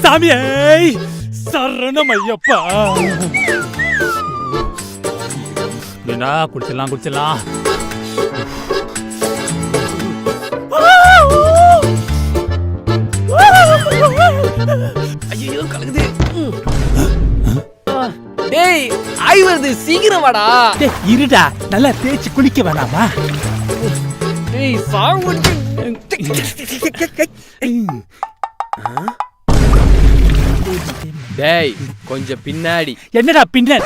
சாமியே சரணம் ஐயப்பா. குடிச்சிடலாம். ஐயோ கலக்குது. டேய் ஆய் வருது, சீக்கிரம் வாடா. இருடா, நல்லா தேய்ச்சி குளிக்க வேணாமா? டேய் சாவு. டேய் கொஞ்சம் பின்னாடி. என்னடா பின்ன?